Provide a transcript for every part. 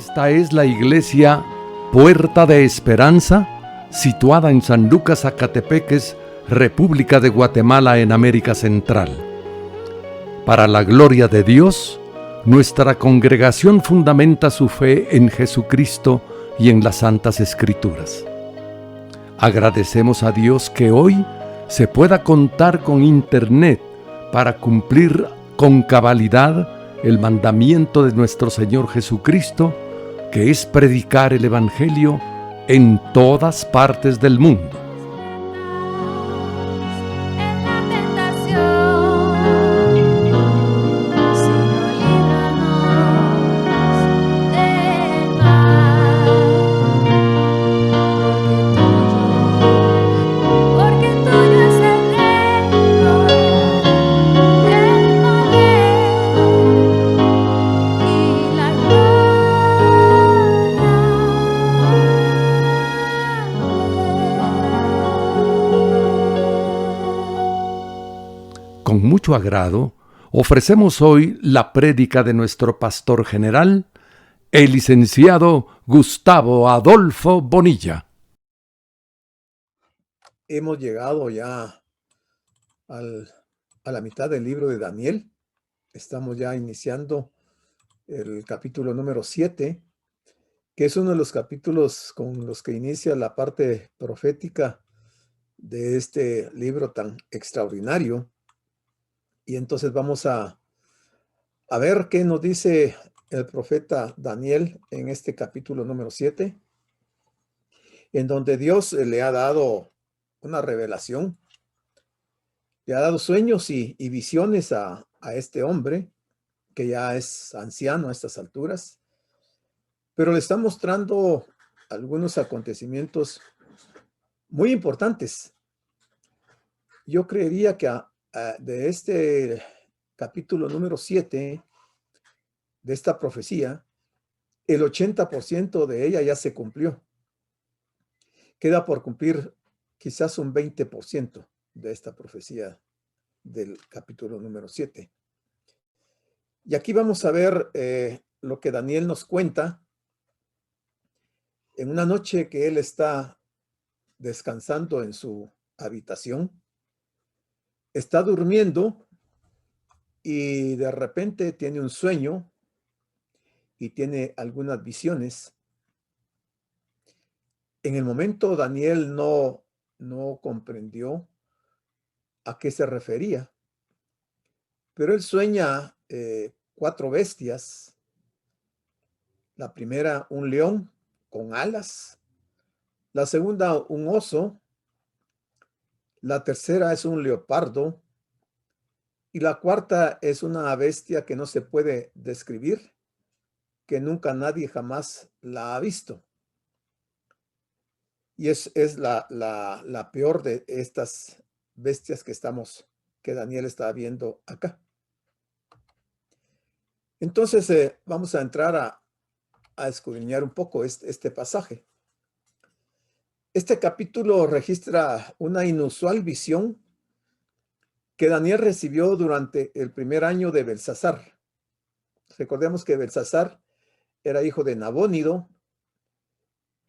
Esta es la iglesia Puerta de Esperanza, situada en San Lucas, Zacatepeques, República de Guatemala, en América Central. Para la gloria de Dios, nuestra congregación fundamenta su fe en Jesucristo y en las Santas Escrituras. Agradecemos a Dios que hoy se pueda contar con Internet para cumplir con cabalidad el mandamiento de nuestro Señor Jesucristo, que es predicar el Evangelio en todas partes del mundo. Con mucho agrado, ofrecemos hoy la prédica de nuestro pastor general, el licenciado Gustavo Adolfo Bonilla. Hemos llegado ya a la mitad del libro de Daniel. Estamos ya iniciando el capítulo número 7, que es uno de los capítulos con los que inicia la parte profética de este libro tan extraordinario. Y entonces vamos a ver qué nos dice el profeta Daniel en este capítulo número 7, en donde Dios le ha dado una revelación, le ha dado sueños y visiones a este hombre, que ya es anciano a estas alturas, pero le está mostrando algunos acontecimientos muy importantes. Yo creería que de este capítulo número 7, de esta profecía, el 80% de ella ya se cumplió. Queda por cumplir quizás un 20% de esta profecía del capítulo número 7. Y aquí vamos a ver lo que Daniel nos cuenta en una noche que él está descansando en su habitación. Está durmiendo y de repente tiene un sueño y tiene algunas visiones. En el momento Daniel no comprendió a qué se refería, pero él sueña 4 bestias. La primera, un león con alas. La segunda, un oso. La tercera es un leopardo. Y la cuarta es una bestia que no se puede describir, que nunca nadie jamás la ha visto. Y es la peor de estas bestias que Daniel está viendo acá. Entonces vamos a entrar a escudriñar un poco este pasaje. Este capítulo registra una inusual visión que Daniel recibió durante el primer año de Belsasar. Recordemos que Belsasar era hijo de Nabónido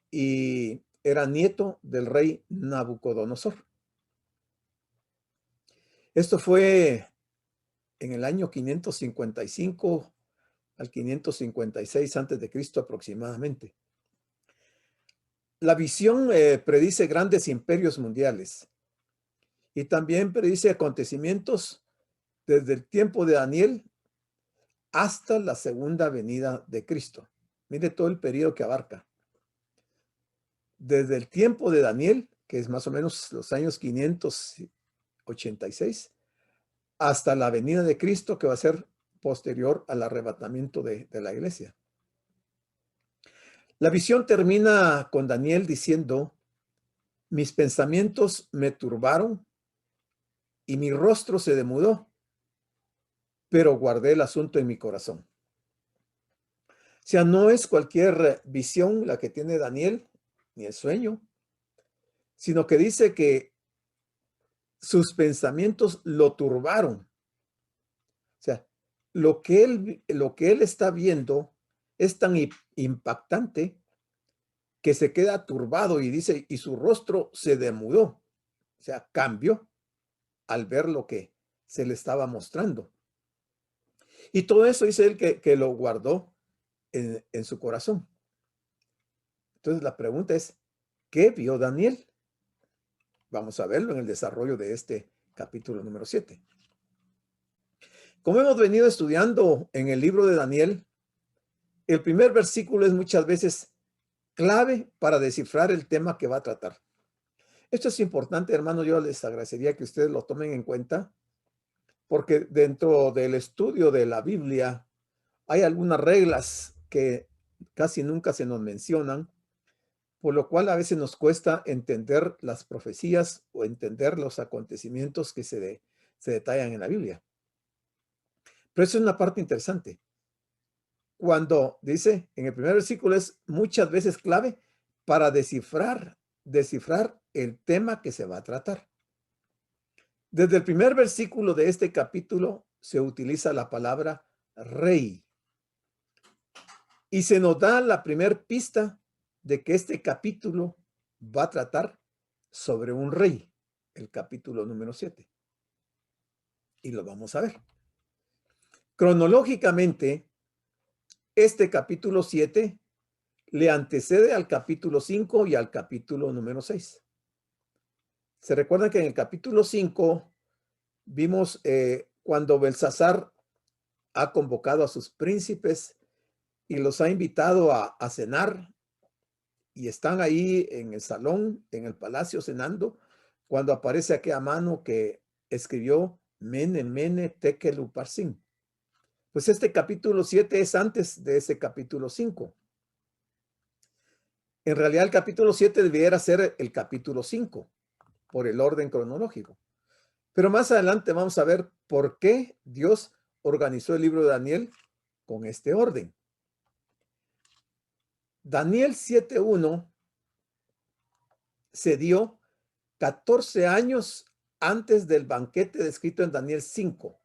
y era nieto del rey Nabucodonosor. Esto fue en el año 555 al 556 a.C. aproximadamente. La visión predice grandes imperios mundiales y también predice acontecimientos desde el tiempo de Daniel hasta la segunda venida de Cristo. Mire todo el periodo que abarca. Desde el tiempo de Daniel, que es más o menos los años 586, hasta la venida de Cristo, que va a ser posterior al arrebatamiento de la iglesia. La visión termina con Daniel diciendo: mis pensamientos me turbaron y mi rostro se demudó, pero guardé el asunto en mi corazón. O sea, no es cualquier visión la que tiene Daniel, ni el sueño, sino que dice que sus pensamientos lo turbaron. O sea, lo que él está viendo es tan impactante que se queda turbado y dice, y su rostro se demudó, o sea, cambió al ver lo que se le estaba mostrando. Y todo eso dice él que lo guardó en su corazón. Entonces la pregunta es, ¿qué vio Daniel? Vamos a verlo en el desarrollo de este capítulo número 7. Como hemos venido estudiando en el libro de Daniel, el primer versículo es muchas veces clave para descifrar el tema que va a tratar. Esto es importante, hermano, yo les agradecería que ustedes lo tomen en cuenta, porque dentro del estudio de la Biblia hay algunas reglas que casi nunca se nos mencionan, por lo cual a veces nos cuesta entender las profecías o entender los acontecimientos que se detallan en la Biblia. Pero eso es una parte interesante. Cuando dice en el primer versículo es muchas veces clave para descifrar el tema que se va a tratar. Desde el primer versículo de este capítulo se utiliza la palabra rey. Y se nos da la primer pista de que este capítulo va a tratar sobre un rey, el capítulo número 7. Y lo vamos a ver. Cronológicamente, este capítulo 7 le antecede al capítulo 5 y al capítulo número 6. Se recuerda que en el capítulo 5 vimos cuando Belsasar ha convocado a sus príncipes y los ha invitado a cenar, y están ahí en el salón, en el palacio cenando, cuando aparece aquella mano que escribió Mene, Mene, Tekel Uparsin. Pues este capítulo 7 es antes de ese capítulo 5. En realidad el capítulo 7 debiera ser el capítulo 5, por el orden cronológico. Pero más adelante vamos a ver por qué Dios organizó el libro de Daniel con este orden. Daniel 7:1 se dio 14 años antes del banquete descrito en Daniel 5. O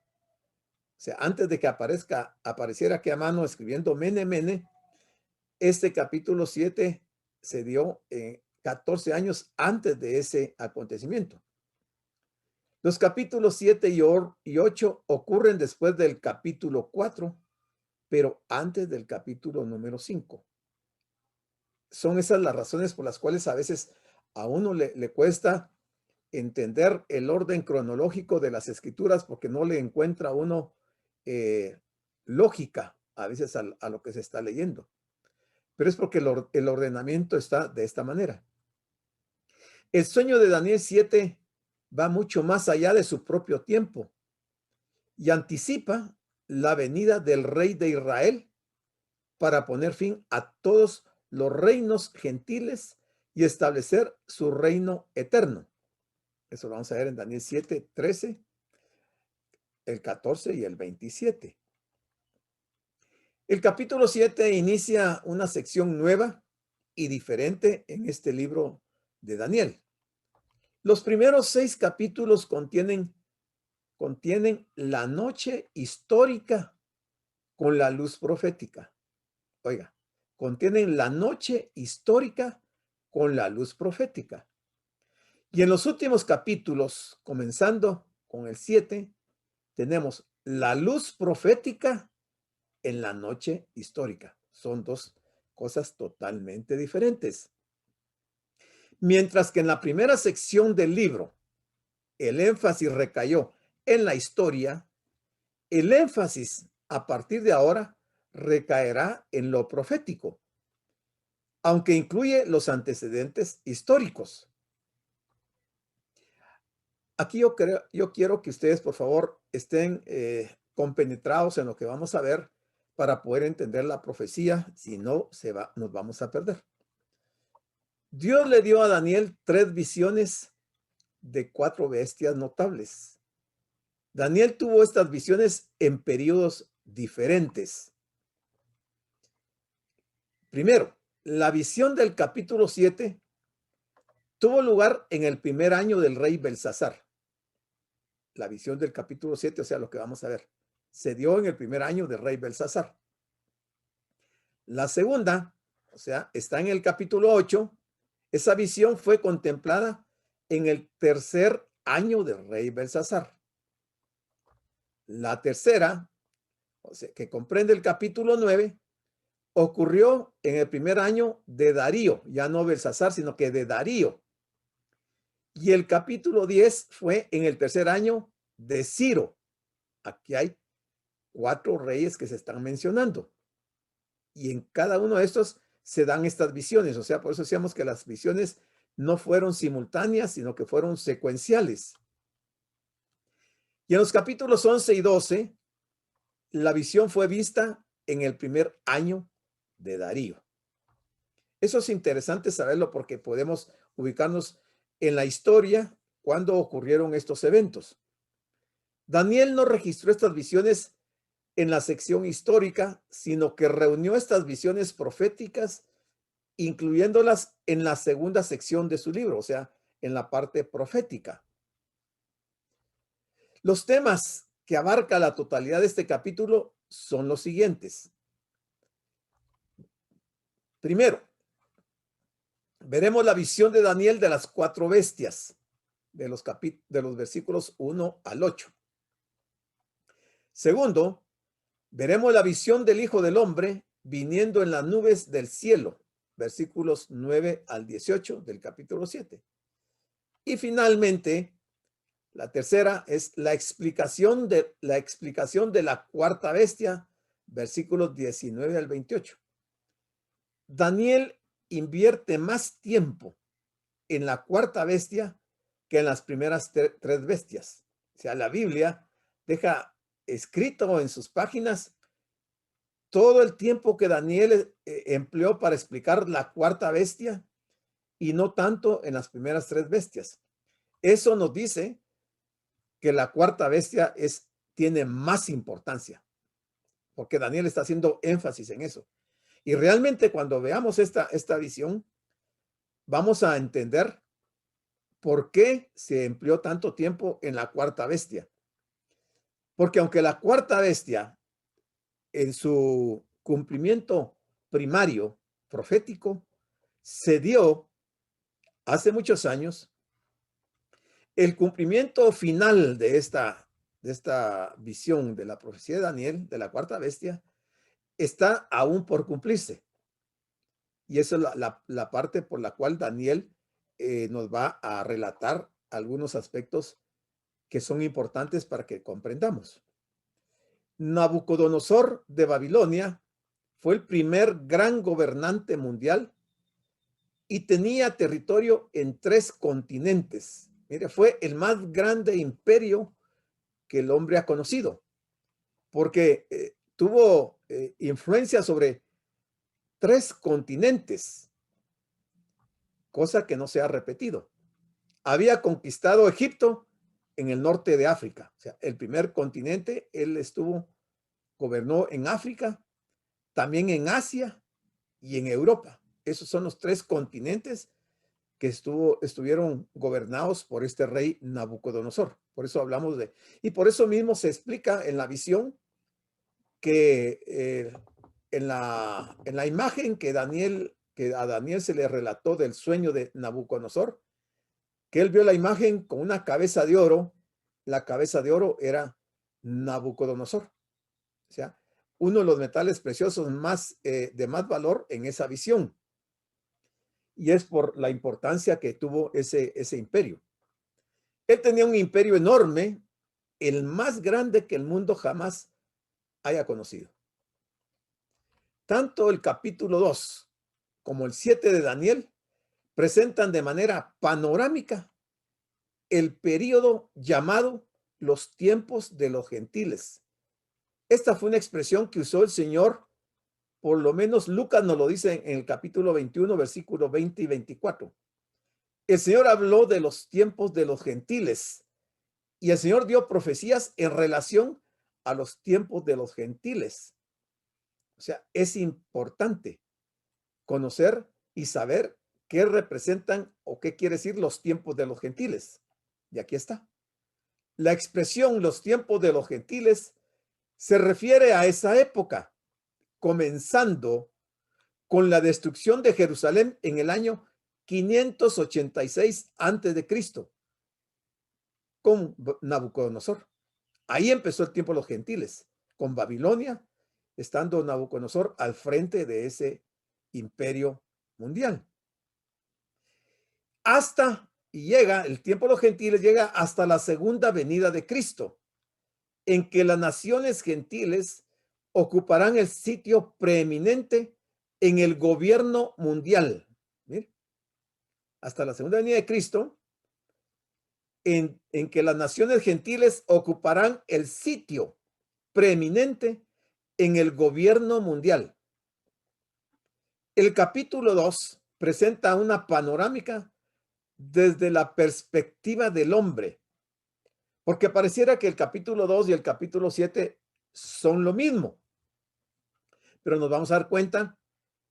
sea, antes de que apareciera aquella mano escribiendo Mene, Mene, este capítulo 7 se dio 14 años antes de ese acontecimiento. Los capítulos 7 y 8 ocurren después del capítulo 4, pero antes del capítulo número 5. Son esas las razones por las cuales a veces a uno le cuesta entender el orden cronológico de las escrituras, porque no le encuentra uno lógica a veces a lo que se está leyendo. Pero es porque el ordenamiento está de esta manera. El sueño de Daniel 7 va mucho más allá de su propio tiempo y anticipa la venida del rey de Israel para poner fin a todos los reinos gentiles y establecer su reino eterno. Eso lo vamos a ver en Daniel 7, 13, el 14 y el 27. El capítulo 7 inicia una sección nueva y diferente en este libro de Daniel. Los primeros 6 capítulos contienen la noche histórica con la luz profética. Oiga, contienen la noche histórica con la luz profética. Y en los últimos capítulos, comenzando con el 7, tenemos la luz profética en la noche histórica. Son dos cosas totalmente diferentes. Mientras que en la primera sección del libro, el énfasis recayó en la historia, el énfasis a partir de ahora recaerá en lo profético, aunque incluye los antecedentes históricos. Aquí yo quiero que ustedes, por favor, estén compenetrados en lo que vamos a ver para poder entender la profecía, si no, nos vamos a perder. Dios le dio a Daniel 3 visiones de 4 bestias notables. Daniel tuvo estas visiones en periodos diferentes. Primero, la visión del capítulo 7 tuvo lugar en el primer año del rey Belsasar. La visión del capítulo 7, o sea, lo que vamos a ver, se dio en el primer año del rey Belsasar. La segunda, o sea, está en el capítulo 8. Esa visión fue contemplada en el tercer año del rey Belsasar. La tercera, o sea, que comprende el capítulo 9, ocurrió en el primer año de Darío, ya no Belsasar, sino que de Darío. Y el capítulo 10 fue en el tercer año de Ciro. Aquí hay 4 reyes que se están mencionando. Y en cada uno de estos se dan estas visiones. O sea, por eso decíamos que las visiones no fueron simultáneas, sino que fueron secuenciales. Y en los capítulos 11 y 12, la visión fue vista en el primer año de Darío. Eso es interesante saberlo porque podemos ubicarnos en la historia cuando ocurrieron estos eventos. Daniel no registró estas visiones en la sección histórica, sino que reunió estas visiones proféticas, incluyéndolas en la segunda sección de su libro, o sea, en la parte profética. Los temas que abarca la totalidad de este capítulo son los siguientes. Primero, veremos la visión de Daniel de las 4 bestias, de los versículos 1 al 8. Segundo, veremos la visión del Hijo del Hombre viniendo en las nubes del cielo, versículos 9 al 18 del capítulo 7. Y finalmente, la tercera es la explicación de la cuarta bestia, versículos 19 al 28. Daniel invierte más tiempo en la cuarta bestia que en las primeras 3 bestias. O sea, la Biblia deja escrito en sus páginas todo el tiempo que Daniel empleó para explicar la cuarta bestia y no tanto en las primeras 3 bestias. Eso nos dice que la cuarta bestia tiene más importancia, porque Daniel está haciendo énfasis en eso. Y realmente cuando veamos esta visión, vamos a entender por qué se empleó tanto tiempo en la cuarta bestia. Porque aunque la cuarta bestia, en su cumplimiento primario profético, se dio hace muchos años, el cumplimiento final de esta visión de la profecía de Daniel, de la cuarta bestia, está aún por cumplirse. Y esa es la parte por la cual Daniel nos va a relatar algunos aspectos que son importantes para que comprendamos. Nabucodonosor de Babilonia fue el primer gran gobernante mundial y tenía territorio en 3 continentes. Mire, fue el más grande imperio que el hombre ha conocido, porque tuvo influencia sobre 3 continentes, cosa que no se ha repetido. Había conquistado Egipto en el norte de África, o sea, el primer continente. Él gobernó en África, también en Asia y en Europa. Esos son los 3 continentes que estuvieron gobernados por este rey Nabucodonosor. Por eso hablamos y por eso mismo se explica en la visión que en la imagen que a Daniel se le relató del sueño de Nabucodonosor, que él vio la imagen con una cabeza de oro. La cabeza de oro era Nabucodonosor. O sea, uno de los metales preciosos de más valor en esa visión. Y es por la importancia que tuvo ese imperio. Él tenía un imperio enorme, el más grande que el mundo jamás haya conocido. Tanto el capítulo 2 como el 7 de Daniel presentan de manera panorámica el período llamado los tiempos de los gentiles. Esta fue una expresión que usó el Señor, por lo menos Lucas nos lo dice en el capítulo 21, versículos 20 y 24. El Señor habló de los tiempos de los gentiles y el Señor dio profecías en relación a los tiempos de los gentiles. O sea, es importante conocer y saber qué representan o qué quiere decir los tiempos de los gentiles. Y aquí está. La expresión los tiempos de los gentiles se refiere a esa época, comenzando con la destrucción de Jerusalén en el año 586 antes de Cristo con Nabucodonosor. Ahí empezó el tiempo de los gentiles, con Babilonia, estando Nabucodonosor al frente de ese imperio mundial. Y llega el tiempo de los gentiles, llega hasta la segunda venida de Cristo, en que las naciones gentiles ocuparán el sitio preeminente en el gobierno mundial. ¿Mire? Hasta la segunda venida de Cristo, en que las naciones gentiles ocuparán el sitio preeminente en el gobierno mundial. El capítulo 2 presenta una panorámica desde la perspectiva del hombre, porque pareciera que el capítulo 2 y el capítulo 7 son lo mismo, pero nos vamos a dar cuenta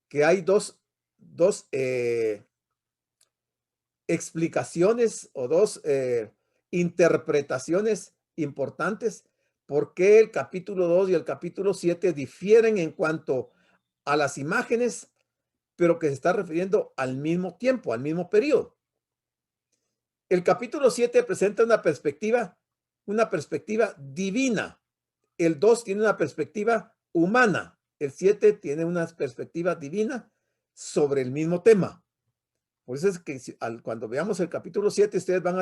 que hay dos explicaciones o dos interpretaciones importantes por qué el capítulo 2 y el capítulo 7 difieren en cuanto a las imágenes, pero que se está refiriendo al mismo tiempo, al mismo periodo. El capítulo 7 presenta una perspectiva divina. El 2 tiene una perspectiva humana. El 7 tiene una perspectiva divina sobre el mismo tema. Por eso es que cuando veamos el capítulo 7, ustedes van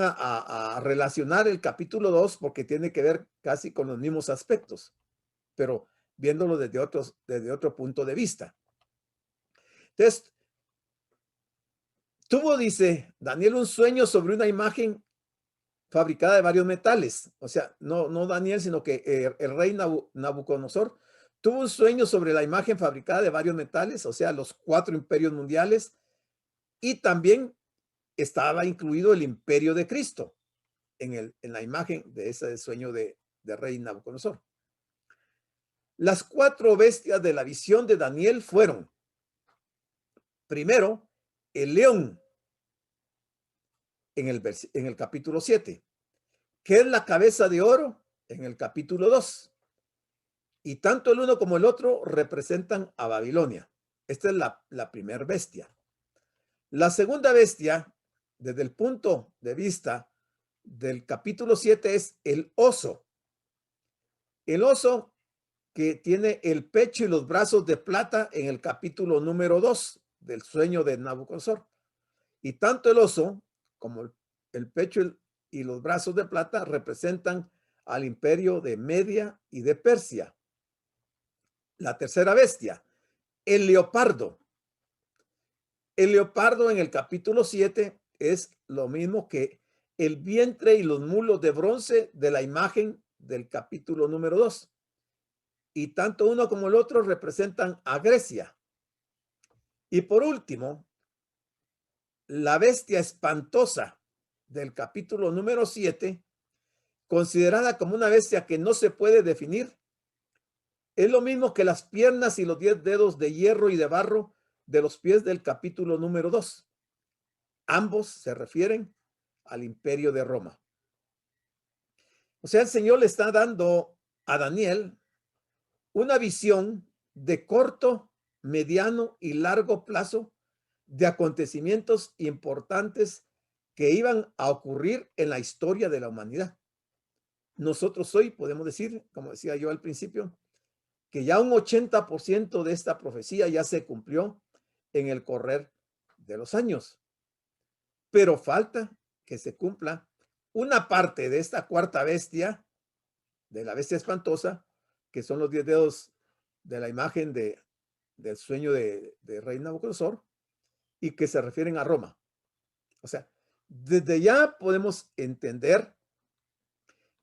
a relacionar el capítulo 2 porque tiene que ver casi con los mismos aspectos, pero viéndolo desde otro punto de vista. Entonces, dice Daniel, un sueño sobre una imagen fabricada de varios metales. O sea, no Daniel, sino que el rey Nabucodonosor tuvo un sueño sobre la imagen fabricada de varios metales, o sea, los 4 imperios mundiales, y también estaba incluido el imperio de Cristo en la imagen de ese sueño de rey Nabucodonosor. Las 4 bestias de la visión de Daniel fueron, primero, el león en el capítulo 7, que es la cabeza de oro en el capítulo 2. Y tanto el uno como el otro representan a Babilonia. Esta es la primera bestia. La segunda bestia, desde el punto de vista del capítulo 7, es el oso. El oso que tiene el pecho y los brazos de plata en el capítulo número 2 del sueño de Nabucodonosor. Y tanto el oso como el pecho y los brazos de plata representan al imperio de Media y de Persia. La tercera bestia, el leopardo. El leopardo en el capítulo 7 es lo mismo que el vientre y los mulos de bronce de la imagen del capítulo número 2. Y tanto uno como el otro representan a Grecia. Y por último, la bestia espantosa del capítulo número 7, considerada como una bestia que no se puede definir, es lo mismo que las piernas y los 10 dedos de hierro y de barro de los pies del capítulo número 2. Ambos se refieren al imperio de Roma. O sea, el Señor le está dando a Daniel una visión de corto, mediano y largo plazo de acontecimientos importantes que iban a ocurrir en la historia de la humanidad. Nosotros hoy podemos decir, como decía yo al principio, que ya un 80% de esta profecía ya se cumplió en el correr de los años. Pero falta que se cumpla una parte de esta cuarta bestia, de la bestia espantosa, que son los 10 dedos de la imagen del sueño de rey Nabucodonosor, y que se refieren a Roma. O sea, desde ya podemos entender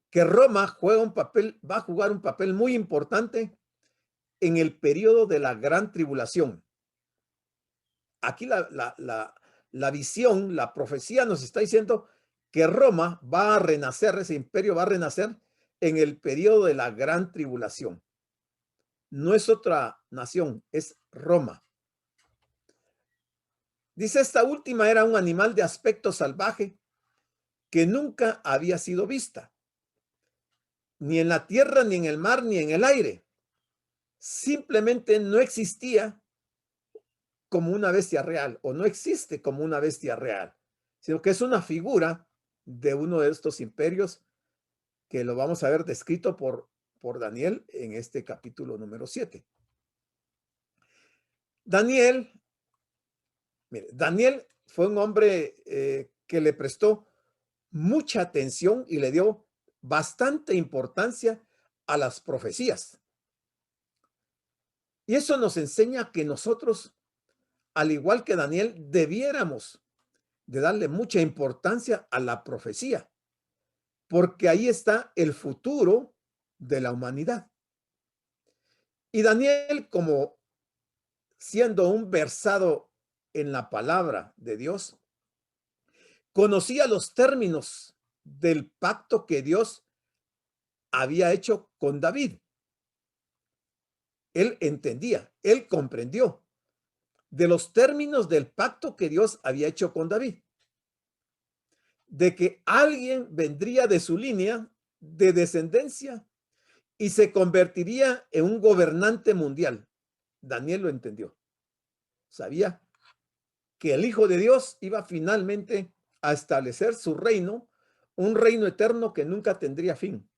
que Roma va a jugar un papel muy importante en el periodo de la gran tribulación. Aquí la visión, la profecía nos está diciendo que Roma va a renacer, ese imperio va a renacer en el periodo de la gran tribulación. No es otra nación, es Roma. Dice, esta última era un animal de aspecto salvaje que nunca había sido vista, ni en la tierra, ni en el mar, ni en el aire. simplemente no existía como una bestia real, o no existe como una bestia real, sino que es una figura de uno de estos imperios que lo vamos a ver descrito por Daniel en este capítulo número 7. Daniel, mire, Daniel fue un hombre que le prestó mucha atención y le dio bastante importancia a las profecías. Y eso nos enseña que nosotros, al igual que Daniel, debiéramos de darle mucha importancia a la profecía, porque ahí está el futuro de la humanidad. Y Daniel, como siendo un versado en la palabra de Dios, conocía los términos del pacto que Dios había hecho con David. Él entendía, él comprendió de los términos del pacto que Dios había hecho con David, de que alguien vendría de su línea de descendencia y se convertiría en un gobernante mundial. Daniel lo entendió. Sabía que el Hijo de Dios iba finalmente a establecer su reino, un reino eterno que nunca tendría fin.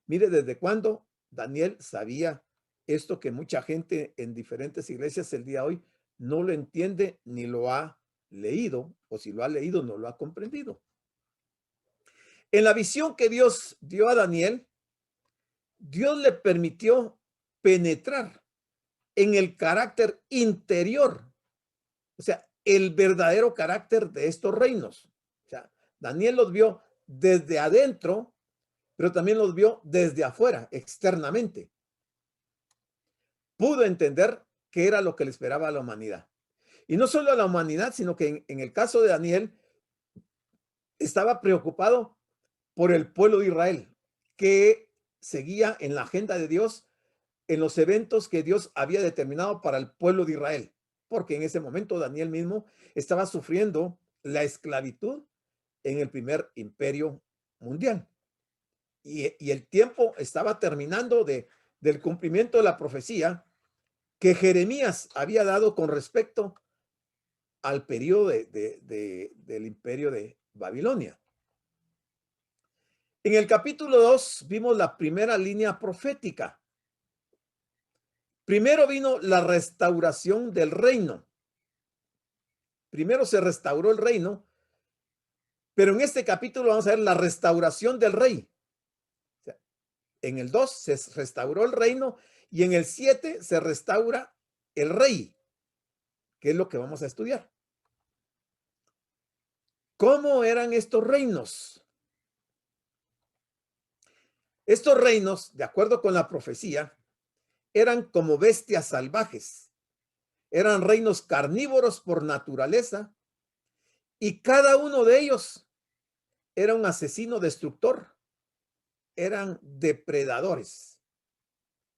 Mire desde cuándo Daniel sabía esto que mucha gente en diferentes iglesias el día de hoy no lo entiende ni lo ha leído, o si lo ha leído no lo ha comprendido. En la visión que Dios dio a Daniel, Dios le permitió penetrar en el carácter interior, o sea, el verdadero carácter de estos reinos. O sea, Daniel los vio desde adentro, pero también los vio desde afuera, externamente. Pudo entender qué era lo que le esperaba a la humanidad. Y no solo a la humanidad, sino que en el caso de Daniel, estaba preocupado por el pueblo de Israel, que seguía en la agenda de Dios, en los eventos que Dios había determinado para el pueblo de Israel, porque en ese momento Daniel mismo estaba sufriendo la esclavitud en el primer imperio mundial. Y el tiempo estaba terminando del cumplimiento de la profecía que Jeremías había dado con respecto al periodo del imperio de Babilonia. En el capítulo 2 vimos la primera línea profética. Primero vino la restauración del reino. Primero se restauró el reino, pero en este capítulo vamos a ver la restauración del rey. O sea, en el 2 se restauró el reino y en el 7 se restaura el rey, que es lo que vamos a estudiar. ¿Cómo eran estos reinos? Estos reinos, de acuerdo con la profecía, eran como bestias salvajes. Eran reinos carnívoros por naturaleza y cada uno de ellos era un asesino destructor. Eran depredadores.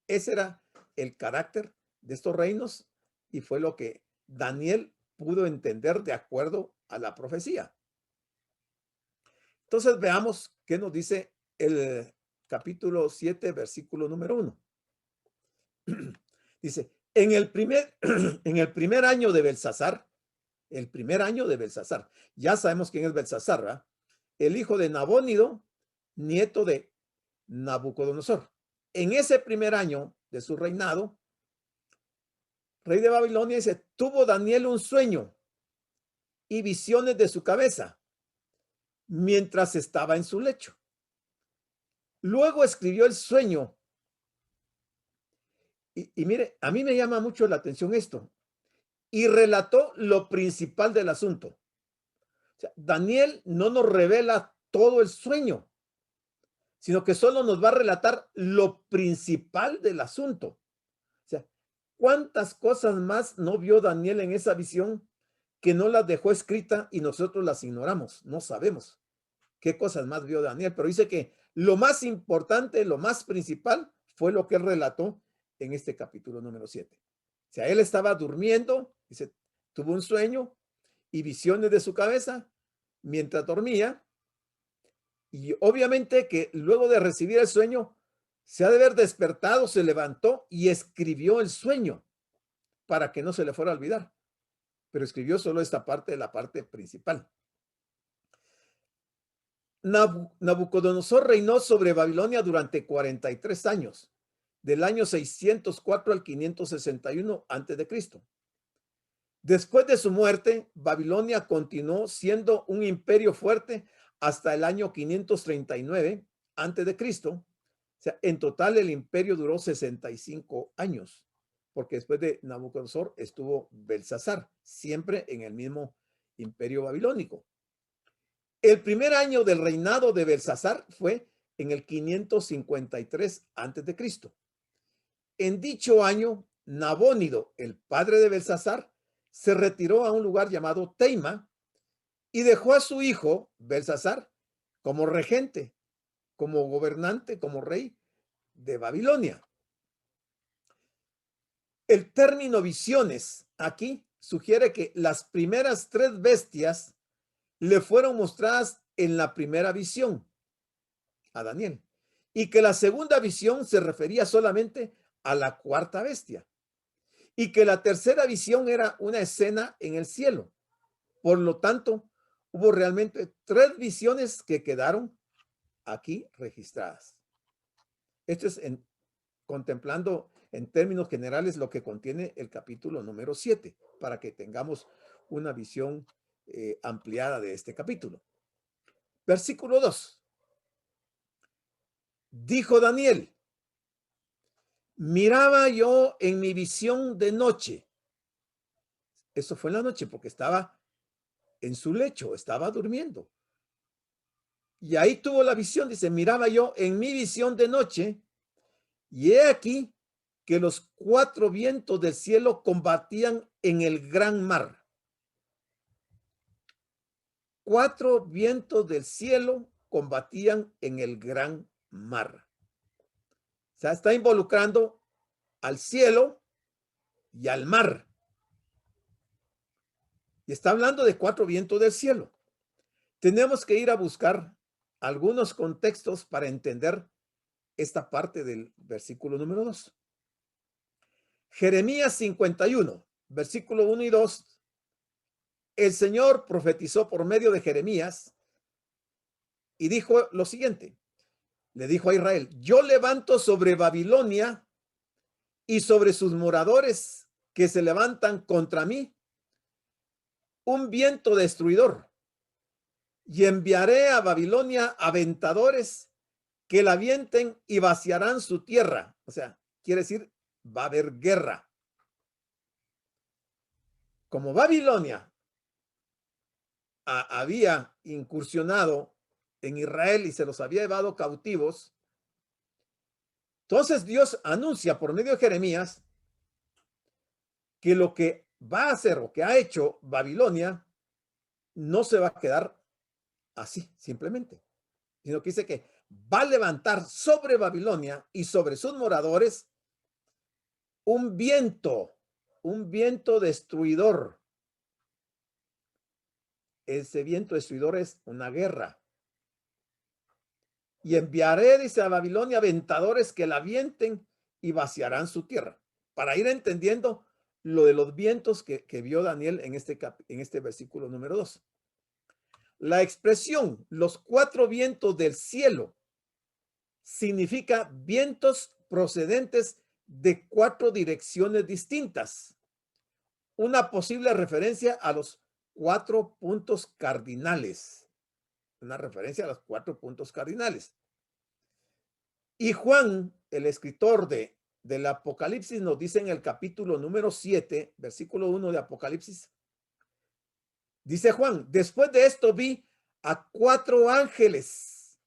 Ese era el carácter de estos reinos y fue lo que Daniel pudo entender de acuerdo a la profecía. Entonces veamos qué nos dice el capítulo 7, versículo número 1. Dice, en el primer año de Belsasar, el primer año de Belsasar, ya sabemos quién es Belsasar, ¿verdad? El hijo de Nabónido, nieto de Nabucodonosor. En ese primer año de su reinado, rey de Babilonia, dice, tuvo Daniel un sueño y visiones de su cabeza mientras estaba en su lecho. Luego escribió el sueño. Y mire, a mí me llama mucho la atención esto. Y relató lo principal del asunto. O sea, Daniel no nos revela todo el sueño, sino que solo nos va a relatar lo principal del asunto. O sea, ¿cuántas cosas más no vio Daniel en esa visión que no las dejó escrita y nosotros las ignoramos? No sabemos qué cosas más vio Daniel, pero dice que lo más importante, lo más principal fue lo que él relató en este capítulo número 7. O sea, él estaba durmiendo, dice, tuvo un sueño y visiones de su cabeza mientras dormía. Y obviamente que luego de recibir el sueño, Se ha de haber despertado, se levantó y escribió el sueño para que no se le fuera a olvidar. Pero escribió solo esta parte de la parte principal. Nabucodonosor reinó sobre Babilonia durante 43 años, del año 604 al 561 a.C. Después de su muerte, Babilonia continuó siendo un imperio fuerte hasta el año 539 a.C. O sea, en total el imperio duró 65 años, porque después de Nabucodonosor estuvo Belsasar, siempre en el mismo imperio babilónico. El primer año del reinado de Belsasar fue en el 553 a.C. En dicho año, Nabónido, el padre de Belsasar, se retiró a un lugar llamado Teima y dejó a su hijo, Belsasar, como regente, como gobernante, como rey de Babilonia. El término visiones aquí sugiere que las primeras 3 bestias le fueron mostradas en la primera visión a Daniel y que la segunda visión se refería solamente a la 4ª bestia y que la tercera visión era una escena en el cielo. Por lo tanto, hubo realmente 3 visiones que quedaron aquí registradas. Esto es contemplando en términos generales lo que contiene el capítulo número 7, para que tengamos una visión ampliada de este capítulo. Versículo 2. Dijo Daniel: miraba yo en mi visión de noche. Eso fue en la noche porque estaba en su lecho, estaba durmiendo. Y ahí tuvo la visión, dice, miraba yo en mi visión de noche, y he aquí que los 4 vientos del cielo combatían en el gran mar. 4 vientos del cielo combatían en el gran mar. O sea, está involucrando al cielo y al mar. Y está hablando de 4 vientos del cielo. Tenemos que ir a buscar algunos contextos para entender esta parte del versículo número 2. Jeremías 51, versículo 1 y 2. El Señor profetizó por medio de Jeremías y dijo lo siguiente. Le dijo a Israel: yo levanto sobre Babilonia y sobre sus moradores que se levantan contra mí un viento destruidor, y enviaré a Babilonia aventadores que la avienten y vaciarán su tierra. O sea, quiere decir, va a haber guerra. Como Babilonia había incursionado en Israel y se los había llevado cautivos, entonces Dios anuncia por medio de Jeremías que lo que va a hacer o que ha hecho Babilonia no se va a quedar así simplemente, sino que dice que va a levantar sobre Babilonia y sobre sus moradores un viento destruidor. Ese viento destruidor es una guerra. Y enviaré, dice, a Babilonia aventadores que la avienten y vaciarán su tierra. Para ir entendiendo lo de los vientos que vio Daniel en este versículo número 2. La expresión los 4 vientos del cielo significa vientos procedentes de 4 direcciones distintas. Una posible referencia a los 4 puntos cardinales. Una referencia a los 4 puntos cardinales. Y Juan, el escritor del Apocalipsis, nos dice en el capítulo número 7, versículo 1 de Apocalipsis, dice Juan: después de esto vi a 4 ángeles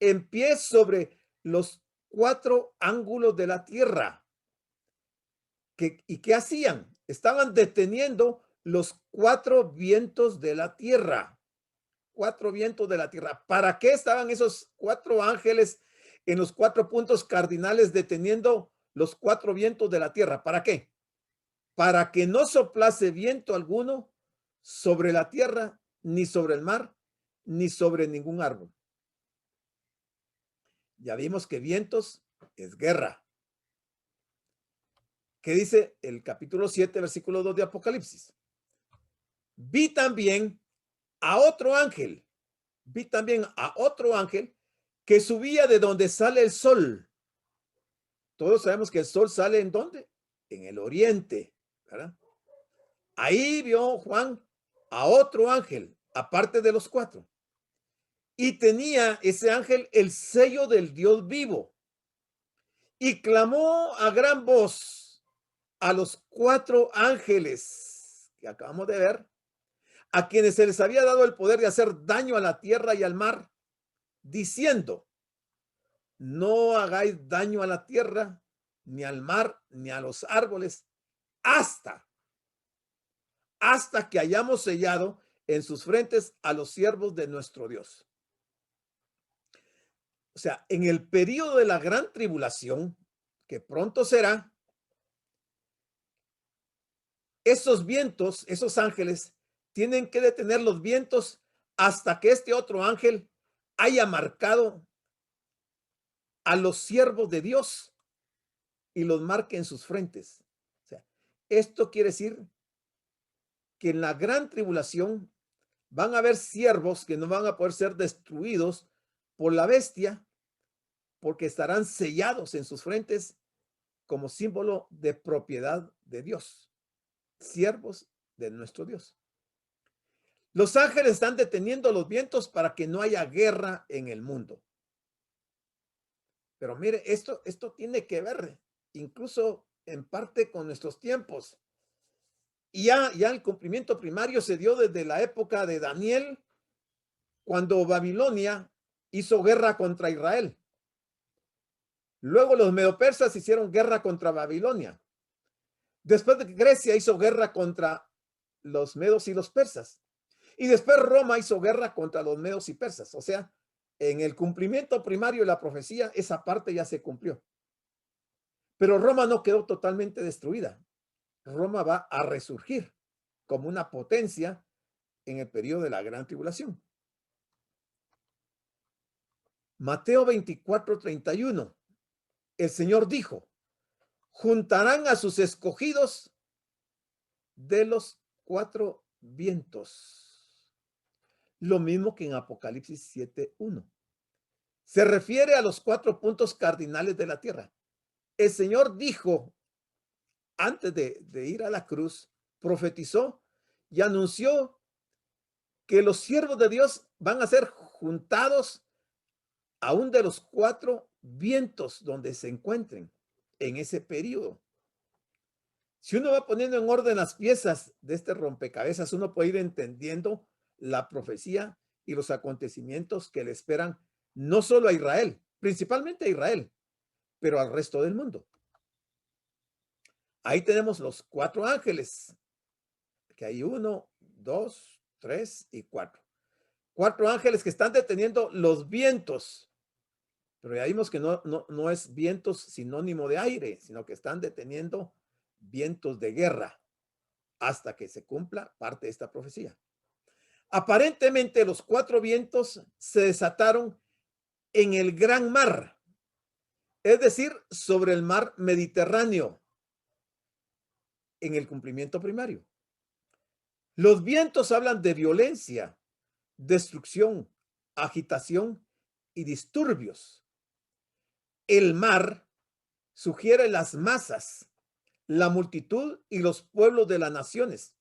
en pie sobre los 4 ángulos de la tierra. ¿Y qué hacían? Estaban deteniendo los 4 vientos de la tierra. 4 vientos de la tierra. ¿Para qué estaban esos 4 ángeles en los 4 puntos cardinales deteniendo los 4 vientos de la tierra? ¿Para qué? Para que no soplase viento alguno sobre la tierra, ni sobre el mar, ni sobre ningún árbol. Ya vimos que vientos es guerra. ¿Qué dice el capítulo 7, versículo 2 de Apocalipsis? Vi también a otro ángel, que subía de donde sale el sol. Todos sabemos que el sol sale ¿en dónde? En el oriente, ¿verdad? Ahí vio Juan a otro ángel, aparte de los cuatro. Y tenía ese ángel el sello del Dios vivo. Y clamó a gran voz a los cuatro ángeles que acabamos de ver, a quienes se les había dado el poder de hacer daño a la tierra y al mar, diciendo: no hagáis daño a la tierra, ni al mar, ni a los árboles, hasta que hayamos sellado en sus frentes a los siervos de nuestro Dios. O sea, en el periodo de la gran tribulación, que pronto será, esos vientos, esos ángeles, tienen que detener los vientos hasta que este otro ángel haya marcado a los siervos de Dios y los marque en sus frentes. O sea, esto quiere decir que en la gran tribulación van a haber siervos que no van a poder ser destruidos por la bestia, porque estarán sellados en sus frentes como símbolo de propiedad de Dios, siervos de nuestro Dios. Los ángeles están deteniendo los vientos para que no haya guerra en el mundo. Pero mire, esto tiene que ver incluso en parte con nuestros tiempos. Y ya el cumplimiento primario se dio desde la época de Daniel, cuando Babilonia hizo guerra contra Israel. Luego los medopersas hicieron guerra contra Babilonia. Después de que Grecia hizo guerra contra los medos y los persas. Y después Roma hizo guerra contra los medos y persas. O sea, en el cumplimiento primario de la profecía, esa parte ya se cumplió. Pero Roma no quedó totalmente destruida. Roma va a resurgir como una potencia en el periodo de la gran tribulación. Mateo 24:31. El Señor dijo: juntarán a sus escogidos de los cuatro vientos. Lo mismo que en Apocalipsis 7:1. Se refiere a los 4 puntos cardinales de la tierra. El Señor dijo, antes de ir a la cruz, profetizó y anunció que los siervos de Dios van a ser juntados aún de los 4 vientos donde se encuentren en ese periodo. Si uno va poniendo en orden las piezas de este rompecabezas, uno puede ir entendiendo la profecía y los acontecimientos que le esperan no solo a Israel, principalmente a Israel, pero al resto del mundo. Ahí tenemos los 4 ángeles, que hay 1, 2, 3 y 4. 4 ángeles que están deteniendo los vientos. Pero ya vimos que no es vientos sinónimo de aire, sino que están deteniendo vientos de guerra hasta que se cumpla parte de esta profecía. Aparentemente los 4 vientos se desataron en el gran mar, es decir, sobre el mar Mediterráneo, en el cumplimiento primario. Los vientos hablan de violencia, destrucción, agitación y disturbios. El mar sugiere las masas, la multitud y los pueblos de las naciones,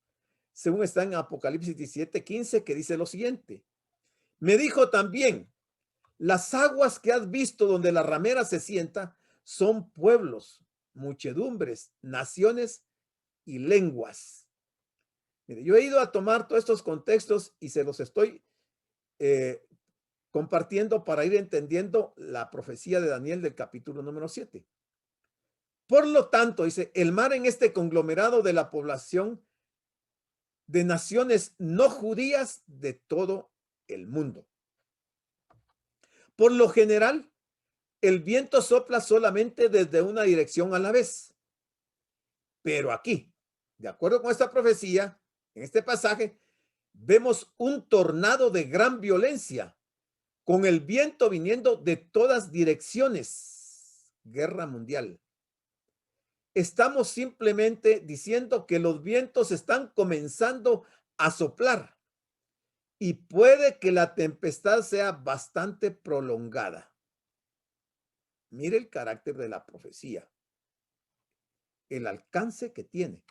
según está en Apocalipsis 17:15, que dice lo siguiente: me dijo también, las aguas que has visto donde la ramera se sienta son pueblos, muchedumbres, naciones y lenguas. Mire, yo he ido a tomar todos estos contextos y se los estoy compartiendo para ir entendiendo la profecía de Daniel del capítulo número 7. Por lo tanto, dice, el mar en este conglomerado de la población de naciones no judías de todo el mundo. Por lo general, el viento sopla solamente desde una dirección a la vez. Pero aquí, de acuerdo con esta profecía, en este pasaje, vemos un tornado de gran violencia con el viento viniendo de todas direcciones. Guerra mundial. Estamos simplemente diciendo que los vientos están comenzando a soplar y puede que la tempestad sea bastante prolongada. Mire el carácter de la profecía, el alcance que tiene.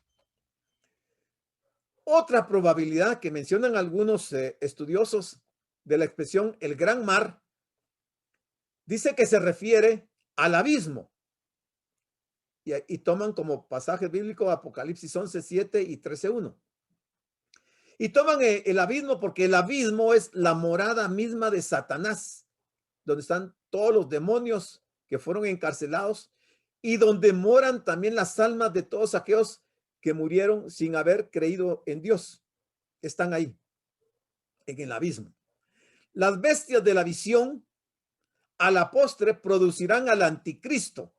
Otra probabilidad que mencionan algunos estudiosos de la expresión el gran mar, dice que se refiere al abismo. Y toman como pasaje bíblico Apocalipsis 11:7 y 13:1. Y toman el abismo porque el abismo es la morada misma de Satanás, donde están todos los demonios que fueron encarcelados y donde moran también las almas de todos aquellos que murieron sin haber creído en Dios. Están ahí, en el abismo. Las bestias de la visión a la postre producirán al anticristo,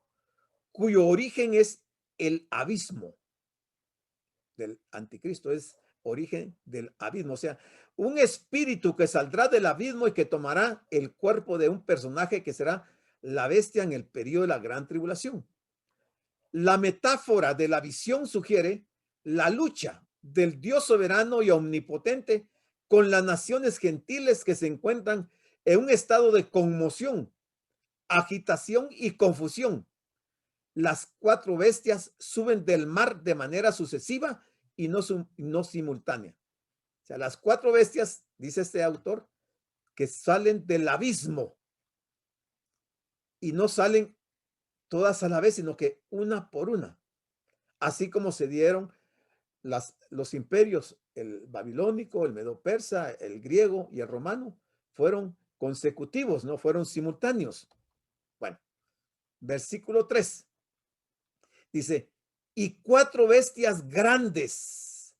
cuyo origen es el abismo. Del anticristo es origen del abismo, o sea, un espíritu que saldrá del abismo y que tomará el cuerpo de un personaje que será la bestia en el periodo de la gran tribulación. La metáfora de la visión sugiere la lucha del Dios soberano y omnipotente con las naciones gentiles que se encuentran en un estado de conmoción, agitación y confusión. Las cuatro bestias suben del mar de manera sucesiva y no simultánea. O sea, las cuatro bestias, dice este autor, que salen del abismo y no salen todas a la vez, sino que una por una. Así como se dieron los imperios, el babilónico, el medo-persa, el griego y el romano, fueron consecutivos, no fueron simultáneos. Bueno, versículo 3 dice, y cuatro bestias grandes,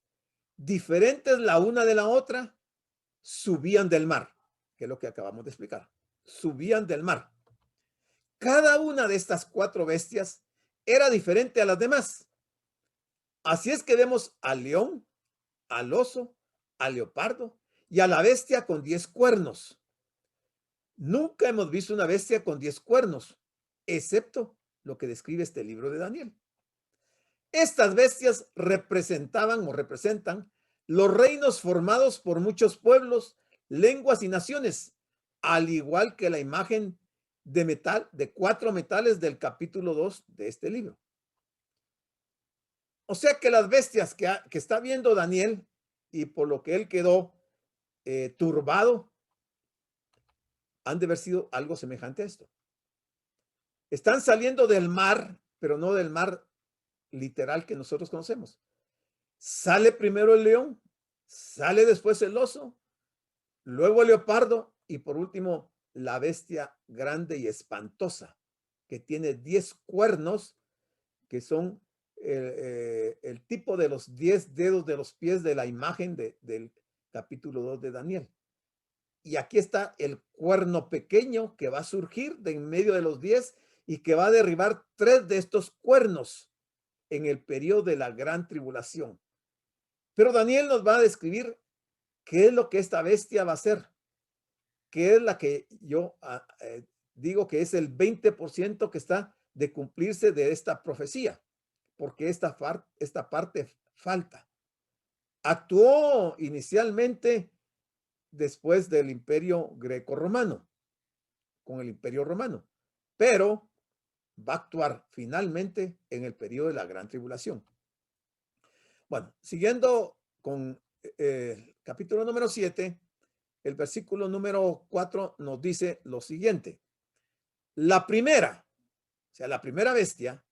diferentes la una de la otra, subían del mar, que es lo que acabamos de explicar. Subían del mar. Cada una de estas cuatro bestias era diferente a las demás. Así es que vemos al león, al oso, al leopardo y a la bestia con 10 cuernos. Nunca hemos visto una bestia con 10 cuernos, excepto lo que describe este libro de Daniel. Estas bestias representaban o representan los reinos formados por muchos pueblos, lenguas y naciones, al igual que la imagen de metal, de 4 metales del capítulo 2 de este libro. O sea que las bestias que está viendo Daniel y por lo que él quedó turbado, han de haber sido algo semejante a esto. Están saliendo del mar, pero no del mar literal que nosotros conocemos. Sale primero el león, sale después el oso, luego el leopardo y por último la bestia grande y espantosa que tiene 10 cuernos que son el tipo de los 10 dedos de los pies de la imagen del capítulo 2 de Daniel. Y aquí está el cuerno pequeño que va a surgir de en medio de los 10 y que va a derribar 3 de estos cuernos en el periodo de la gran tribulación. Pero Daniel nos va a describir qué es lo que esta bestia va a hacer, qué es la que yo digo que es el 20% que está de cumplirse de esta profecía, porque esta parte falta. Actuó inicialmente después del imperio greco-romano, con el imperio romano, pero va a actuar finalmente en el periodo de la gran tribulación. Bueno, siguiendo con el capítulo número 7, el versículo número 4 nos dice lo siguiente. La primera, o sea, la primera bestia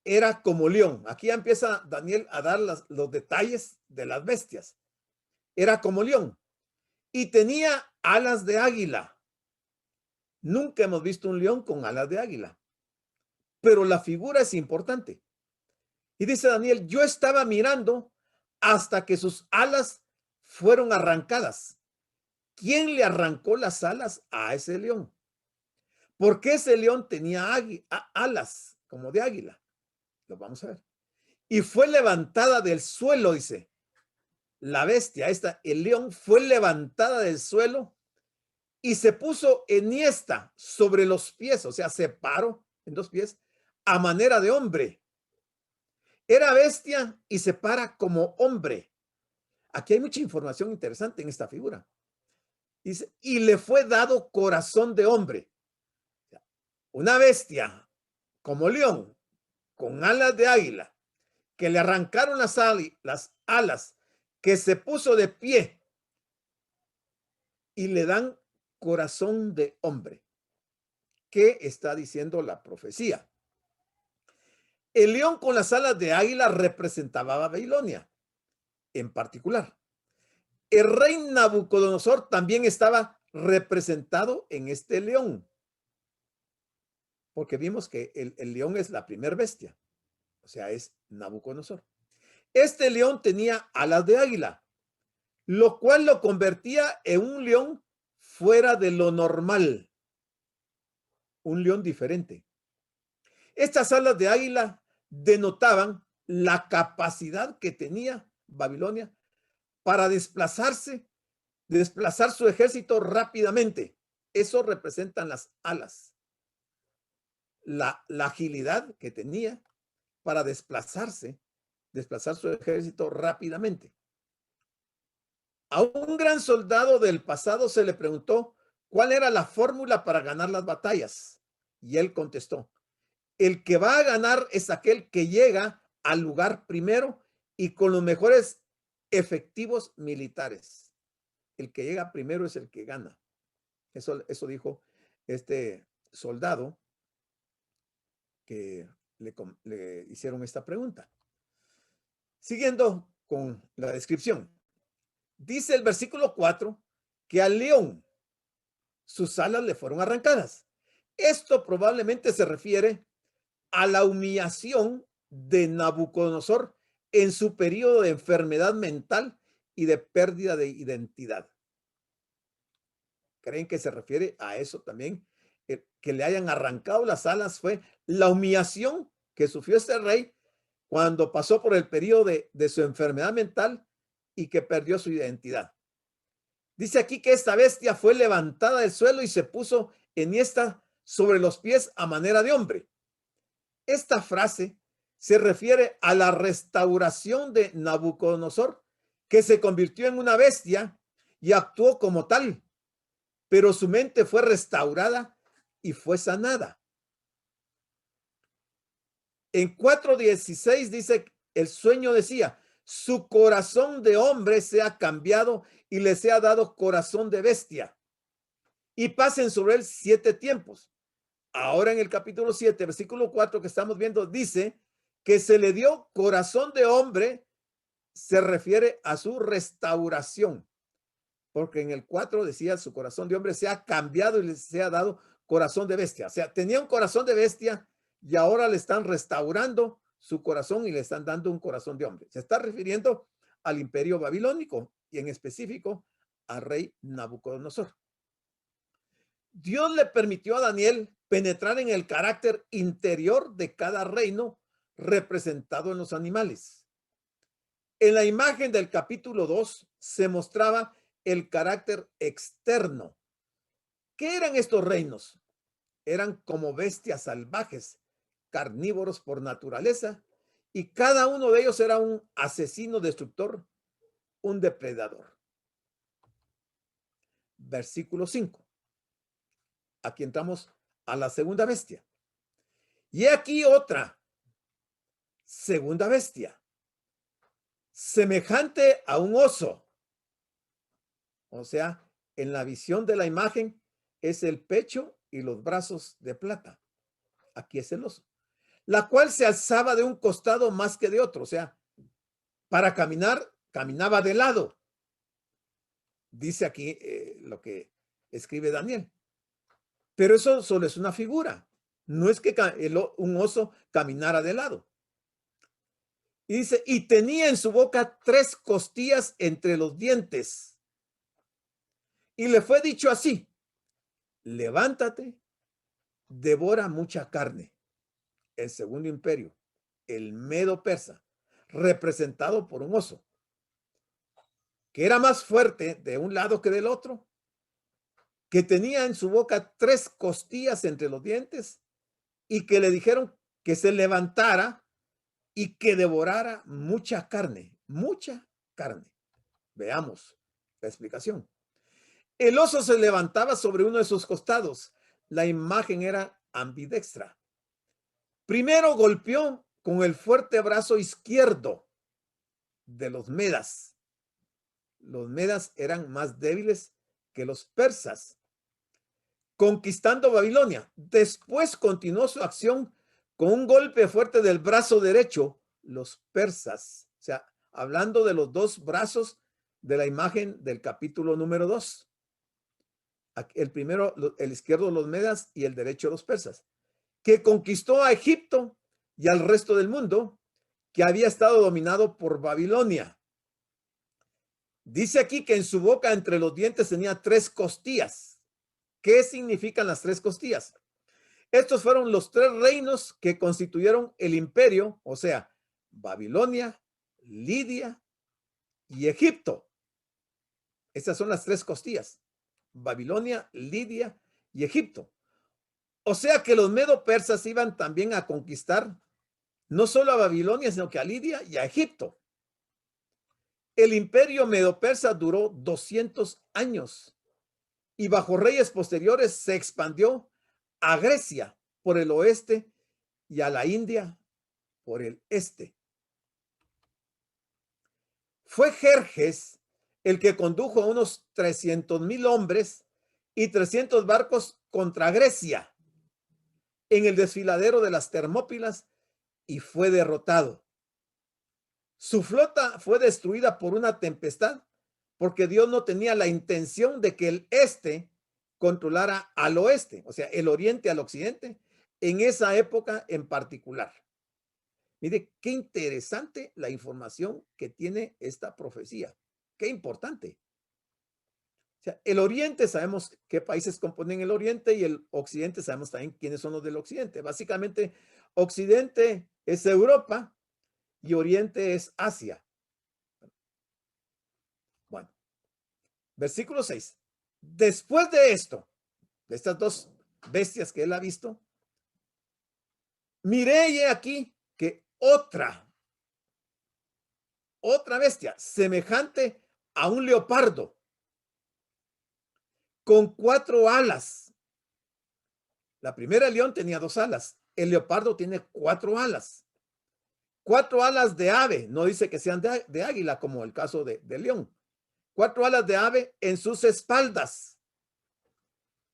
era como león. Aquí ya empieza Daniel a dar los detalles de las bestias. Era como león y tenía alas de águila. Nunca hemos visto un león con alas de águila, pero la figura es importante. Y dice Daniel, yo estaba mirando hasta que sus alas fueron arrancadas. ¿Quién le arrancó las alas a ese león? Porque ese león tenía alas como de águila. Lo vamos a ver. Y fue levantada del suelo, dice. La bestia, el león fue levantada del suelo y se puso enhiesta sobre los pies, o sea, se paró en dos pies a manera de hombre. Era bestia y se para como hombre. Aquí hay mucha información interesante en esta figura. Dice, y le fue dado corazón de hombre. Una bestia como león, con alas de águila, que le arrancaron las alas, que se puso de pie y le dan corazón de hombre. ¿Qué está diciendo la profecía? El león con las alas de águila representaba a Babilonia en particular. El rey Nabucodonosor también estaba representado en este león, porque vimos que el león es la primer bestia, o sea, es Nabucodonosor. Este león tenía alas de águila, lo cual lo convertía en un león fuera de lo normal, un león diferente. Estas alas de águila denotaban la capacidad que tenía Babilonia para desplazar su ejército rápidamente. Eso representan las alas. La agilidad que tenía para desplazar su ejército rápidamente. A un gran soldado del pasado se le preguntó cuál era la fórmula para ganar las batallas. Y él contestó, el que va a ganar es aquel que llega al lugar primero y con los mejores efectivos militares. El que llega primero es el que gana. Eso dijo este soldado que le hicieron esta pregunta. Siguiendo con la descripción. Dice el versículo 4 que al león sus alas le fueron arrancadas. Esto probablemente se refiere a la humillación de Nabucodonosor en su periodo de enfermedad mental y de pérdida de identidad. ¿Creen que se refiere a eso también? Que le hayan arrancado las alas fue la humillación que sufrió este rey cuando pasó por el periodo de su enfermedad mental y que perdió su identidad. Dice aquí que esta bestia fue levantada del suelo y se puso enhiesta sobre los pies a manera de hombre. Esta frase se refiere a la restauración de Nabucodonosor, que se convirtió en una bestia y actuó como tal, pero su mente fue restaurada y fue sanada. En 4:16 dice, el sueño decía, su corazón de hombre se ha cambiado y le se ha dado corazón de bestia. Y pasen sobre él 7 tiempos. Ahora en el capítulo 7, versículo 4 que estamos viendo, dice que se le dio corazón de hombre, se refiere a su restauración. Porque en el 4 decía, su corazón de hombre se ha cambiado y le se ha dado corazón de bestia. O sea, tenía un corazón de bestia y ahora le están restaurando su corazón y le están dando un corazón de hombre. Se está refiriendo al imperio babilónico y en específico al rey Nabucodonosor. Dios le permitió a Daniel penetrar en el carácter interior de cada reino representado en los animales. En la imagen del capítulo 2 se mostraba el carácter externo. ¿Qué eran estos reinos? Eran como bestias salvajes, carnívoros por naturaleza, y cada uno de ellos era un asesino destructor, un depredador. Versículo 5. Aquí entramos a la segunda bestia. Y aquí otra segunda bestia, semejante a un oso. O sea, en la visión de la imagen es el pecho y los brazos de plata. Aquí es el oso, la cual se alzaba de un costado más que de otro. O sea, para caminar, caminaba de lado. Dice aquí lo que escribe Daniel. Pero eso solo es una figura. No es que un oso caminara de lado. Y dice, y tenía en su boca 3 costillas entre los dientes. Y le fue dicho así, levántate, devora mucha carne. El segundo imperio, el Medo Persa, representado por un oso, que era más fuerte de un lado que del otro, que tenía en su boca 3 costillas entre los dientes y que le dijeron que se levantara y que devorara mucha carne, mucha carne. Veamos la explicación. El oso se levantaba sobre uno de sus costados. La imagen era ambidextra. Primero golpeó con el fuerte brazo izquierdo de los medas. Los medas eran más débiles que los persas, conquistando Babilonia. Después continuó su acción con un golpe fuerte del brazo derecho, los persas. O sea, hablando de los 2 brazos de la imagen del capítulo número 2. El primero, el izquierdo, los medas, y el derecho, los persas, que conquistó a Egipto y al resto del mundo que había estado dominado por Babilonia. Dice aquí que en su boca entre los dientes tenía 3 costillas. ¿Qué significan las 3 costillas? Estos fueron los 3 reinos que constituyeron el imperio, o sea, Babilonia, Lidia y Egipto. Estas son las 3 costillas. Babilonia, Lidia y Egipto. O sea que los medo-persas iban también a conquistar no solo a Babilonia, sino que a Lidia y a Egipto. El imperio medo-persa duró 200 años y bajo reyes posteriores se expandió a Grecia por el oeste y a la India por el este. Fue Jerjes el que condujo a unos 300,000 hombres y 300 barcos contra Grecia en el desfiladero de las Termópilas y fue derrotado. Su flota fue destruida por una tempestad porque Dios no tenía la intención de que el este controlara al oeste, o sea, el oriente al occidente, en esa época en particular. Mire, qué interesante la información que tiene esta profecía. Qué importante. O sea, el oriente, sabemos qué países componen el oriente, y el occidente, sabemos también quiénes son los del occidente. Básicamente, occidente es Europa y oriente es Asia. Bueno, versículo 6. Después de esto, de estas 2 bestias que él ha visto, miré y he aquí que otra bestia semejante a un leopardo con 4 alas. La primera, el león, tenía 2 alas. El leopardo tiene 4 alas. 4 alas de ave, no dice que sean de águila como el caso de león. 4 alas de ave en sus espaldas.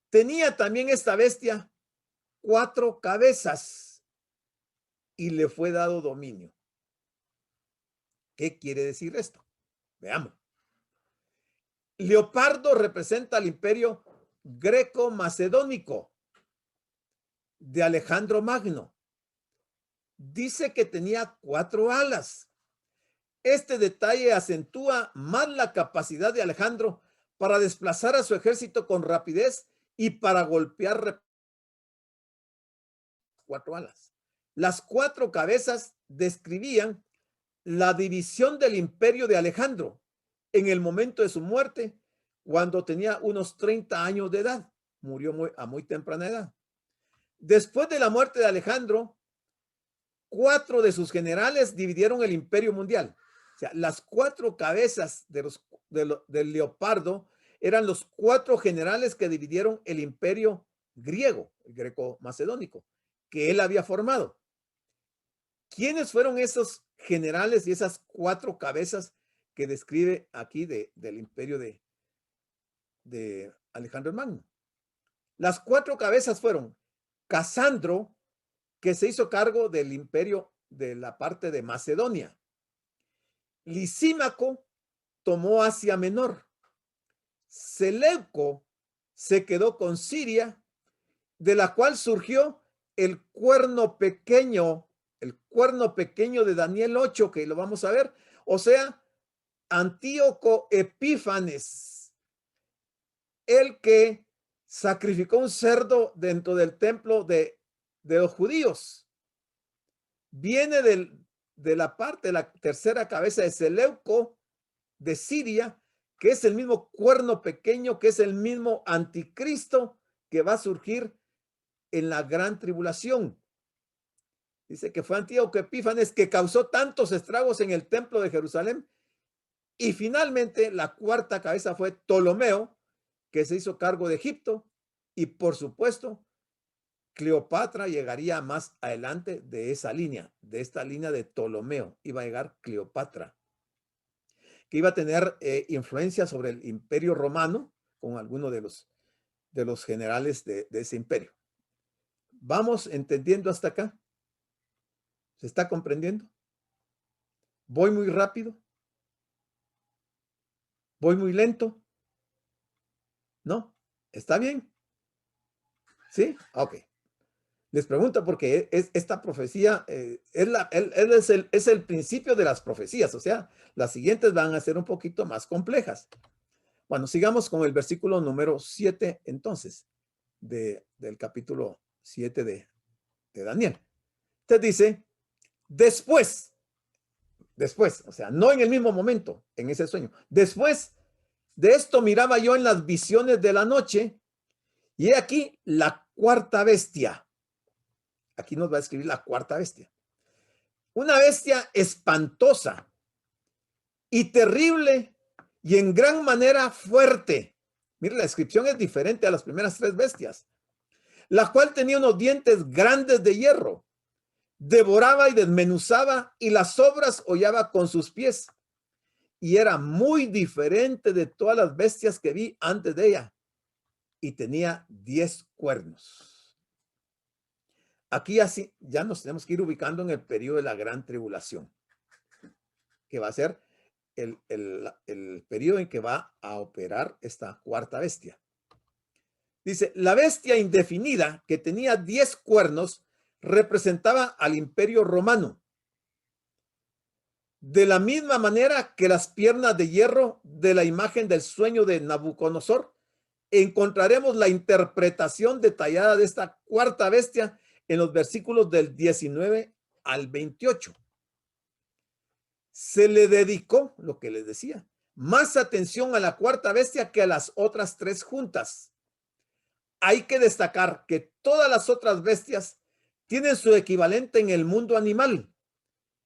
Tenía también esta bestia 4 cabezas y le fue dado dominio. ¿Qué quiere decir esto? Veamos. Leopardo representa al imperio greco-macedónico de Alejandro Magno. Dice que tenía 4 alas. Este detalle acentúa más la capacidad de Alejandro para desplazar a su ejército con rapidez y para golpear 4 alas. Las 4 cabezas describían la división del imperio de Alejandro en el momento de su muerte, cuando tenía unos 30 años de edad. Murió a muy temprana edad. Después de la muerte de Alejandro, 4 de sus generales dividieron el imperio mundial. O sea, las 4 cabezas del leopardo eran los 4 generales que dividieron el imperio griego, el greco-macedónico, que él había formado. ¿Quiénes fueron esos generales y esas 4 cabezas que describe aquí del imperio de Alejandro el Magno? Las 4 cabezas fueron Casandro, que se hizo cargo del imperio de la parte de Macedonia. Lisímaco tomó Asia Menor. Seleuco se quedó con Siria, de la cual surgió el cuerno pequeño de Daniel 8, que lo vamos a ver. O sea, Antíoco Epífanes, el que sacrificó un cerdo dentro del templo de los judíos. Viene de la parte, la tercera cabeza de Seleuco de Siria, que es el mismo cuerno pequeño, que es el mismo anticristo que va a surgir en la gran tribulación. Dice que fue Antíoco Epífanes que causó tantos estragos en el templo de Jerusalén. Y finalmente la cuarta cabeza fue Ptolomeo, que se hizo cargo de Egipto. Y por supuesto, Cleopatra llegaría más adelante de esa línea, de esta línea de Ptolomeo. Iba a llegar Cleopatra, que iba a tener influencia sobre el imperio romano con algunos de los generales de ese imperio. ¿Vamos entendiendo hasta acá? ¿Se está comprendiendo? ¿Voy muy rápido? ¿Voy muy lento? ¿No? ¿Está bien? ¿Sí? Ok. Les pregunto porque esta profecía es el principio de las profecías, o sea, las siguientes van a ser un poquito más complejas. Bueno, sigamos con el versículo número 7 entonces, del capítulo 7 de Daniel. Te dice, después, o sea, no en el mismo momento, en ese sueño, después de esto miraba yo en las visiones de la noche y he aquí la cuarta bestia. Aquí nos va a escribir la cuarta bestia. Una bestia espantosa y terrible y en gran manera fuerte. Mire, la descripción es diferente a las primeras tres bestias. La cual tenía unos dientes grandes de hierro. Devoraba y desmenuzaba y las sobras hollaba con sus pies. Y era muy diferente de todas las bestias que vi antes de ella. Y tenía 10 cuernos. Aquí así ya nos tenemos que ir ubicando en el periodo de la gran tribulación, que va a ser el periodo en que va a operar esta cuarta bestia. Dice, la bestia indefinida que tenía 10 cuernos representaba al imperio romano. De la misma manera que las piernas de hierro de la imagen del sueño de Nabucodonosor, encontraremos la interpretación detallada de esta cuarta bestia en los versículos del 19 al 28. Se le dedicó, lo que les decía, más atención a la cuarta bestia que a las otras tres juntas. Hay que destacar que todas las otras bestias tienen su equivalente en el mundo animal.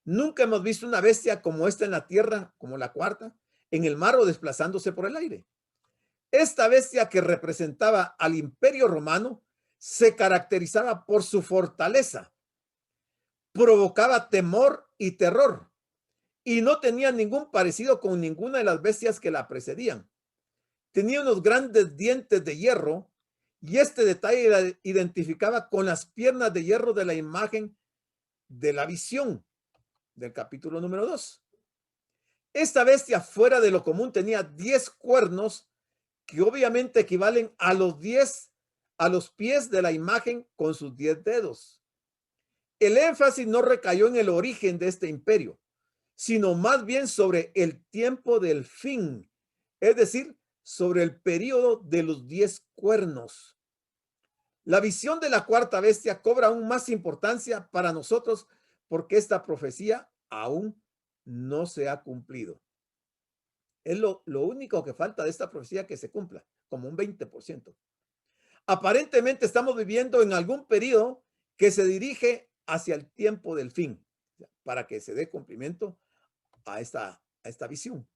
Nunca hemos visto una bestia como esta en la tierra, como la cuarta, en el mar o desplazándose por el aire. Esta bestia que representaba al imperio romano se caracterizaba por su fortaleza, provocaba temor y terror, y no tenía ningún parecido con ninguna de las bestias que la precedían. Tenía unos grandes dientes de hierro y este detalle la identificaba con las piernas de hierro de la imagen de la visión del capítulo número 2. Esta bestia fuera de lo común tenía 10 cuernos que obviamente equivalen a los pies de la imagen con sus 10 dedos. El énfasis no recayó en el origen de este imperio, sino más bien sobre el tiempo del fin, es decir, sobre el periodo de los 10 cuernos. La visión de la cuarta bestia cobra aún más importancia para nosotros porque esta profecía aún no se ha cumplido. Es lo único que falta de esta profecía que se cumpla, como un 20%. Aparentemente estamos viviendo en algún periodo que se dirige hacia el tiempo del fin, para que se dé cumplimiento a esta visión.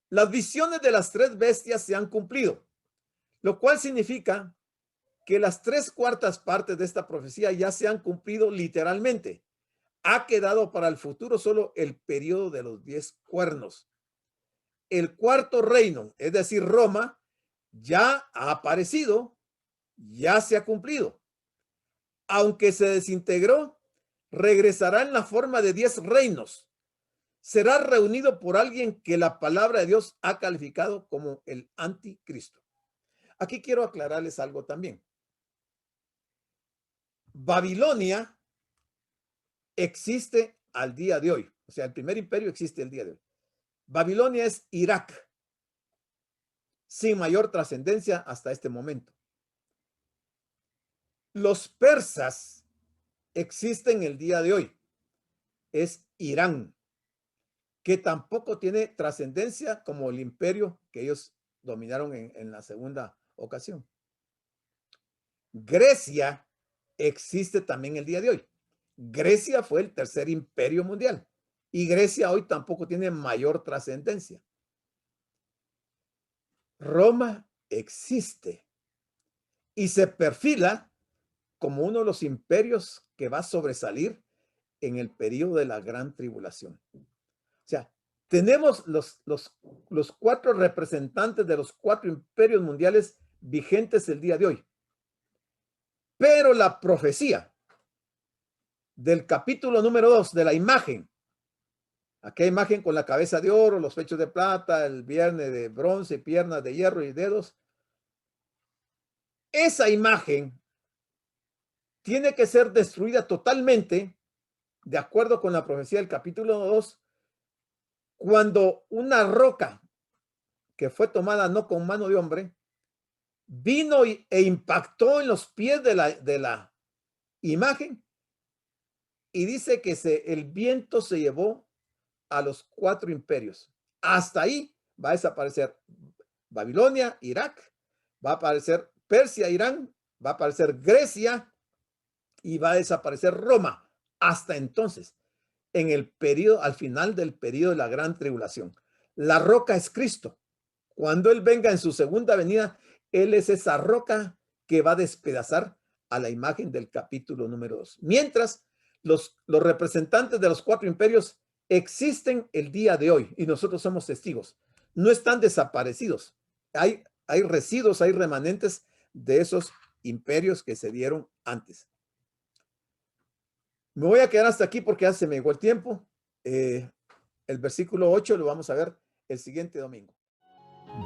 Las visiones de las tres bestias se han cumplido, lo cual significa que las 3/4 partes de esta profecía ya se han cumplido literalmente. Ha quedado para el futuro solo el periodo de los 10 cuernos. El cuarto reino, es decir, Roma, ya ha aparecido, ya se ha cumplido. Aunque se desintegró, regresará en la forma de 10 reinos. Será reunido por alguien que la palabra de Dios ha calificado como el anticristo. Aquí quiero aclararles algo también. Babilonia existe al día de hoy. O sea, el primer imperio existe el día de hoy. Babilonia es Irak, sin mayor trascendencia hasta este momento. Los persas existen el día de hoy. Es Irán. que tampoco tiene trascendencia como el imperio que ellos dominaron en la segunda ocasión. Grecia existe también el día de hoy. Grecia fue el tercer imperio mundial y Grecia hoy tampoco tiene mayor trascendencia. Roma existe y se perfila como uno de los imperios que va a sobresalir en el periodo de la gran tribulación. O sea, tenemos los 4 representantes de los 4 imperios mundiales vigentes el día de hoy. Pero la profecía del capítulo número 2 de la imagen, aquella imagen con la cabeza de oro, los pechos de plata, el viernes de bronce, piernas de hierro y dedos, esa imagen tiene que ser destruida totalmente, de acuerdo con la profecía del capítulo 2, cuando una roca que fue tomada no con mano de hombre, vino e impactó en los pies de la imagen y dice que el viento se llevó a los 4 imperios. Hasta ahí va a desaparecer Babilonia, Irak, va a aparecer Persia, Irán, va a aparecer Grecia y va a desaparecer Roma. Hasta entonces, en el periodo, al final del periodo de la gran tribulación. La roca es Cristo. Cuando Él venga en su segunda venida, Él es esa roca que va a despedazar a la imagen del capítulo número 2. Mientras, los representantes de los 4 imperios existen el día de hoy y nosotros somos testigos. No están desaparecidos. Hay residuos, hay remanentes de esos imperios que se dieron antes. Me voy a quedar hasta aquí porque ya se me llegó el tiempo. El versículo 8 lo vamos a ver el siguiente domingo.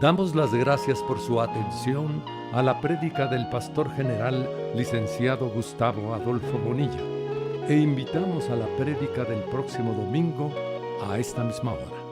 Damos las gracias por su atención a la prédica del pastor general licenciado Gustavo Adolfo Bonilla e invitamos a la prédica del próximo domingo a esta misma hora.